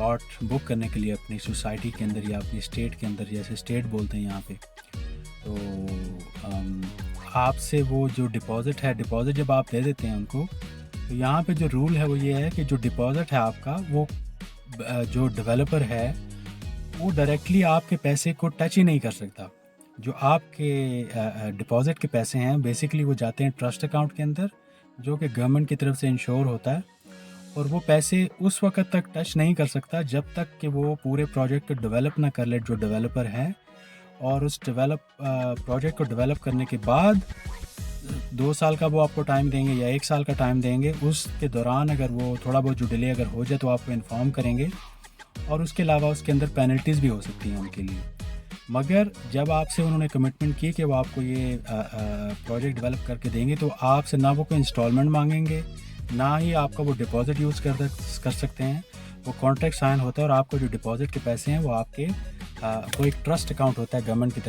Plot بک کرنے کے لیے اپنی سوسائٹی کے اندر یا اپنی اسٹیٹ کے اندر، جیسے اسٹیٹ بولتے ہیں یہاں پہ، تو آپ سے وہ جو ڈپازٹ ہے، ڈپازٹ جب آپ دے دیتے ہیں ان کو، تو یہاں پہ جو رول ہے وہ یہ ہے کہ جو ڈپازٹ ہے آپ کا، وہ جو ڈیولپر ہے وہ ڈائریکٹلی آپ کے پیسے کو ٹچ ہی نہیں کر سکتا. جو آپ کے ڈپازٹ کے پیسے ہیں بیسیکلی وہ جاتے ہیں ٹرسٹ اکاؤنٹ کے اندر، جو کہ گورنمنٹ کی طرف سے انشور ہوتا ہے، اور وہ پیسے اس وقت تک ٹچ نہیں کر سکتا جب تک کہ وہ پورے پروجیکٹ کو ڈیولپ نہ کر لے جو ڈیولپر ہے. اور اس پروجیکٹ کو ڈیولپ کرنے کے بعد 2 سال کا وہ آپ کو ٹائم دیں گے یا 1 سال کا ٹائم دیں گے. اس کے دوران اگر وہ تھوڑا بہت جو ڈیلے اگر ہو جائے تو آپ کو انفارم کریں گے، اور اس کے علاوہ اس کے اندر پینلٹیز بھی ہو سکتی ہیں ان کے لیے. مگر جب آپ سے انہوں نے کمٹمنٹ کی کہ وہ آپ کو یہ پروجیکٹ ڈیولپ کر کے دیں گے، تو آپ سے نہ وہ کوئی انسٹالمنٹ مانگیں گے، نہ ہی آپ کا وہ ڈپازٹ یوز کر سکتے ہیں. وہ کانٹریکٹ سائن ہوتا ہے، اور آپ کو جو ڈپازٹ کے پیسے ہیں وہ آپ کے وہ ایک ٹرسٹ اکاؤنٹ ہوتا ہے گورنمنٹ کی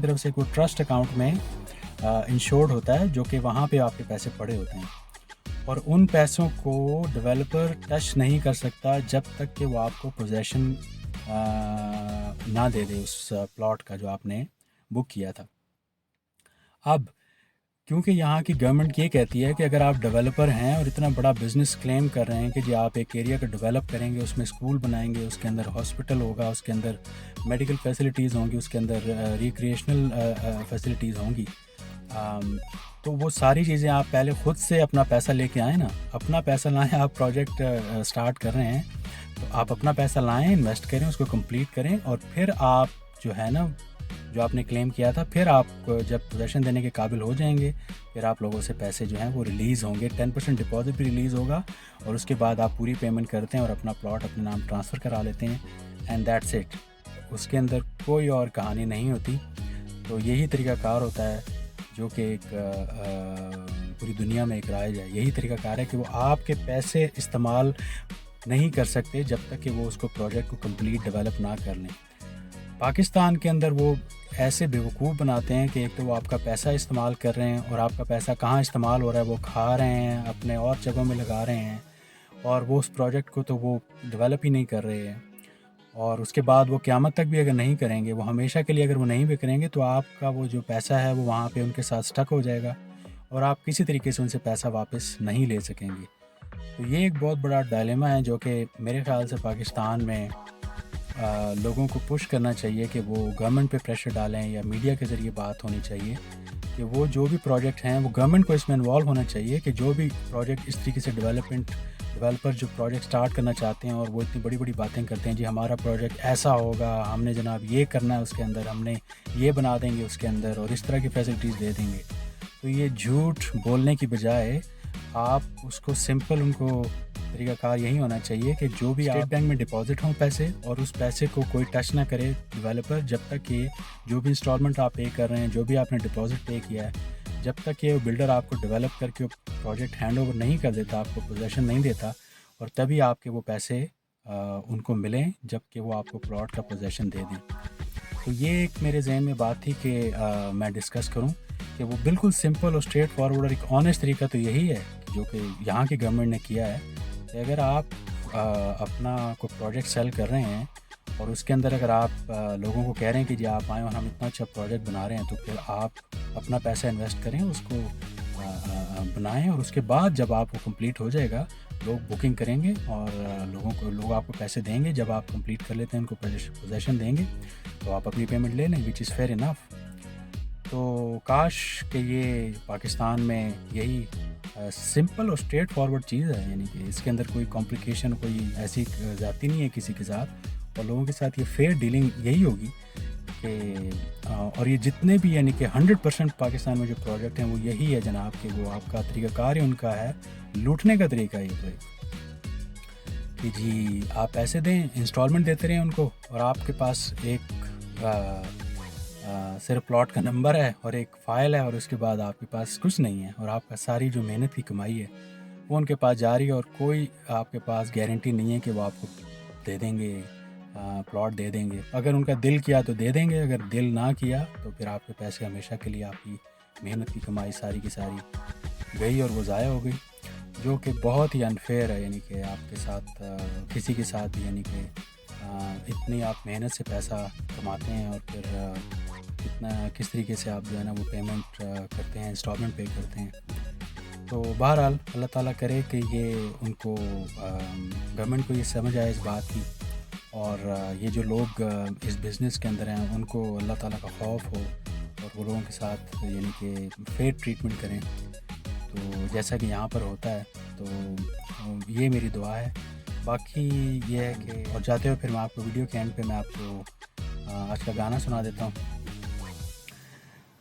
طرف سے کوئی ٹرسٹ اکاؤنٹ میں انشورڈ ہوتا ہے، جو کہ وہاں پہ آپ کے پیسے پڑے ہوتے ہیں. اور ان پیسوں کو ڈیولپر ٹچ نہیں کر سکتا جب تک کہ وہ آپ کو پوزیشن نہ دے دے اس پلاٹ کا جو آپ نے بک کیا تھا. اب کیونکہ یہاں کی گورنمنٹ یہ کہتی ہے کہ اگر آپ ڈیولپر ہیں اور اتنا بڑا بزنس کلیم کر رہے ہیں کہ جی آپ ایک ایریا کو ڈیولپ کریں گے، اس میں اسکول بنائیں گے، اس کے اندر ہاسپٹل ہوگا، اس کے اندر میڈیکل فیسلٹیز ہوں گی، اس کے اندر ریکریشنل فیسلٹیز ہوں گی، تو وہ ساری چیزیں آپ پہلے خود سے اپنا پیسہ لے کے آئیں نا. اپنا پیسہ لائیں، آپ پروجیکٹ سٹارٹ کر رہے ہیں تو آپ اپنا پیسہ لائیں، انویسٹ کریں، اس کو کمپلیٹ کریں، اور پھر آپ جو ہے نا جو آپ نے کلیم کیا تھا، پھر آپ جب پوزیشن دینے کے قابل ہو جائیں گے، پھر آپ لوگوں سے پیسے جو ہیں وہ ریلیز ہوں گے. 10% ڈپازٹ بھی ریلیز ہوگا، اور اس کے بعد آپ پوری پیمنٹ کرتے ہیں اور اپنا پلاٹ اپنے نام ٹرانسفر کرا لیتے ہیں، اینڈ دیٹس اٹ. اس کے اندر کوئی اور کہانی نہیں ہوتی. تو یہی طریقہ کار ہوتا ہے جو کہ ایک پوری دنیا میں ایک رائج ہے. یہی طریقہ کار ہے کہ وہ آپ کے پیسے استعمال نہیں کر سکتے جب تک کہ وہ اس کو پروجیکٹ کو کمپلیٹ ڈیولپ نہ کر لیں. پاکستان کے اندر وہ ایسے بیوقوف بناتے ہیں کہ ایک تو وہ آپ کا پیسہ استعمال کر رہے ہیں، اور آپ کا پیسہ کہاں استعمال ہو رہا ہے وہ کھا رہے ہیں، اپنے اور جگہوں میں لگا رہے ہیں، اور وہ اس پروجیکٹ کو تو وہ ڈیولپ ہی نہیں کر رہے ہیں. اور اس کے بعد وہ قیامت تک بھی اگر نہیں کریں گے، وہ ہمیشہ کے لیے اگر وہ نہیں بھی کریں گے، تو آپ کا وہ جو پیسہ ہے وہ وہاں پہ ان کے ساتھ سٹک ہو جائے گا، اور آپ کسی طریقے سے ان سے پیسہ واپس نہیں لے سکیں گے. تو یہ ایک بہت بڑا ڈائلیما ہے جو کہ میرے خیال سے پاکستان میں لوگوں کو پش کرنا چاہیے کہ وہ گورنمنٹ پہ پریشر ڈالیں، یا میڈیا کے ذریعے بات ہونی چاہیے کہ وہ جو بھی پروجیکٹ ہیں وہ گورنمنٹ کو اس میں انوالو ہونا چاہیے، کہ جو بھی پروجیکٹ اس طریقے سے ڈیولپر جو پروجیکٹ سٹارٹ کرنا چاہتے ہیں اور وہ اتنی بڑی بڑی باتیں کرتے ہیں، جی ہمارا پروجیکٹ ایسا ہوگا، ہم نے جناب یہ کرنا ہے اس کے اندر، ہم نے یہ بنا دیں گے اس کے اندر، اور اس طرح کی فیسلٹیز دے دیں گے. تو یہ جھوٹ بولنے کی بجائے آپ اس کو سمپل، ان کو طریقہ کار یہی ہونا چاہیے کہ جو بھی اسٹیٹ بینک میں ڈپازٹ ہوں پیسے، اور اس پیسے کو کوئی ٹچ نہ کرے ڈیولپر جب تک کہ جو بھی انسٹالمنٹ آپ پے کر رہے ہیں، جو بھی آپ نے ڈپازٹ پے کیا ہے، جب تک کہ وہ بلڈر آپ کو ڈیولپ کر کے پروجیکٹ ہینڈ اوور نہیں کر دیتا، آپ کو پوزیشن نہیں دیتا، اور تبھی آپ کے وہ پیسے ان کو ملیں جب کہ وہ آپ کو پلاٹ کا پوزیشن دے دیں. تو یہ ایک میرے ذہن میں بات تھی کہ میں ڈسکس کروں کہ وہ بالکل سمپل اور اسٹریٹ فارورڈ اور ایک آنیسٹ طریقہ تو یہی ہے جو کہ یہاں کی گورنمنٹ نے کیا ہے کہ اگر آپ اپنا کوئی پروجیکٹ سیل کر رہے ہیں اور اس کے اندر اگر آپ لوگوں کو کہہ رہے ہیں کہ جی آپ آئیں اور ہم اتنا اچھا پروجیکٹ بنا رہے ہیں، تو پھر آپ اپنا پیسہ انویسٹ کریں، اس کو بنائیں، اور اس کے بعد جب آپ کو کمپلیٹ ہو جائے گا لوگ بکنگ کریں گے اور لوگ آپ کو پیسے دیں گے. جب آپ کمپلیٹ کر لیتے ہیں ان کو پوزیشن دیں گے تو آپ اپنی پیمنٹ لے لیں، وچ از فیئر انف. تو کاش کہ یہ پاکستان میں یہی سمپل اور اسٹریٹ فارورڈ چیز ہے، یعنی کہ اس کے اندر کوئی کمپلیکیشن، کوئی ایسی زیادتی نہیں ہے کسی کے ساتھ، اور لوگوں کے ساتھ یہ فیئر ڈیلنگ یہی ہوگی کہ اور یہ جتنے بھی یعنی کہ 100% پاکستان میں جو پروجیکٹ ہیں وہ یہی ہے جناب کہ وہ آپ کا طریقہ کار ہی ان کا ہے لوٹنے کا طریقہ یہ تو کہ جی آپ پیسے دیں، انسٹالمنٹ دیتے رہیں ان کو، اور آپ کے پاس ایک صرف پلاٹ کا نمبر ہے اور ایک فائل ہے، اور اس کے بعد آپ کے پاس کچھ نہیں ہے، اور آپ کا ساری جو محنت کی کمائی ہے وہ ان کے پاس جاری ہے، اور کوئی آپ کے پاس گارنٹی نہیں ہے کہ وہ آپ کو دے دیں گے، پلاٹ دے دیں گے. اگر ان کا دل کیا تو دے دیں گے، اگر دل نہ کیا تو پھر آپ کے پیسے ہمیشہ کے لیے، آپ کی محنت کی کمائی ساری کی ساری گئی اور وہ ضائع ہو گئی. جو کہ بہت ہی انفیئر ہے، یعنی کہ آپ کے ساتھ کسی کے ساتھ بھی، یعنی کہ اتنی آپ محنت سے پیسہ کماتے ہیں اور پھر اتنا کس طریقے سے آپ جو ہے نا وہ پیمنٹ کرتے ہیں، انسٹالمنٹ پے کرتے ہیں. تو بہرحال اللہ تعالیٰ کرے کہ یہ ان کو گورنمنٹ کو یہ سمجھ آئے اس بات کی، اور یہ جو لوگ اس بزنس کے اندر ہیں ان کو اللہ تعالیٰ کا خوف ہو، اور وہ لوگوں کے ساتھ یعنی کہ فیئر ٹریٹمنٹ کریں، تو جیسا کہ یہاں پر ہوتا ہے. تو یہ میری دعا ہے. باقی یہ ہے کہ اور جاتے ہوئے پھر میں آپ کو ویڈیو کے اینڈ پہ میں آپ کو آج کا گانا سنا دیتا ہوں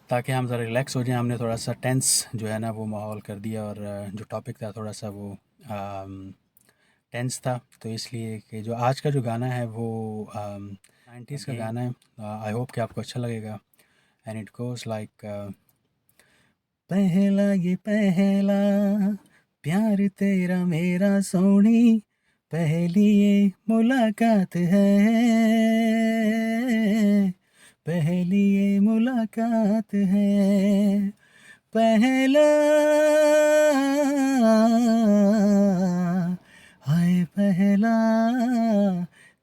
تاکہ ہم ذرا ریلیکس ہو جائیں. ہم نے تھوڑا سا ٹینس جو ہے نا وہ ماحول کر دیا، اور جو ٹاپک تھا تھوڑا سا وہ ٹینس تھا، تو اس لیے کہ جو آج کا جو گانا ہے وہ 90s کا گانا ہے. آئی ہوپ کہ آپ کو اچھا لگے گا. اینڈ اٹ گوز لائک پہلا یہ پہلا پیار تیرا میرا سونی، پہلی یہ ملاقات ہے، پہلی یہ ملاقات ہے، پہلا ہائے پہلا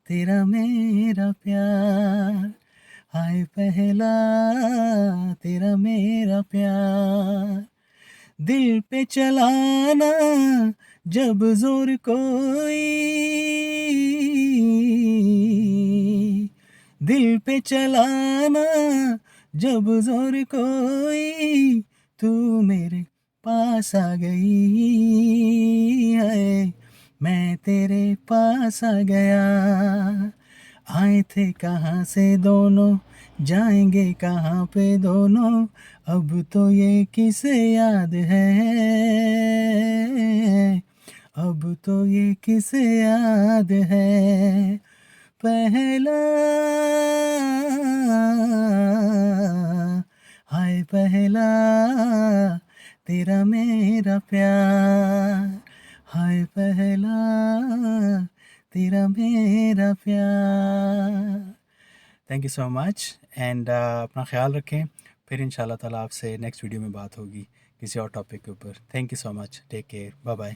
تیرا میرا پیار، ہائے پہلا تیرا میرا پیار، دل پہ چلانا جب زور کوئی، دل پہ چلانا جب زور کوئی، تو میرے پاس آ گئی ہے، میں تیرے پاس آ گیا. آئے تھے کہاں سے دونوں، جائیں گے کہاں پہ دونوں، اب تو یہ کسے یاد ہے، اب تو یہ کسے یاد ہے، پہلا ہائے پہلا تیرا میرا پیار، ہائے پہلا تیرا میرا پیار. Thank you so much. And اپنا خیال رکھیں. پھر ان شاء اللہ تعالیٰ آپ سے نیکسٹ ویڈیو میں بات ہوگی کسی اور ٹاپک کے اوپر. Thank you so much. Take care. Bye bye.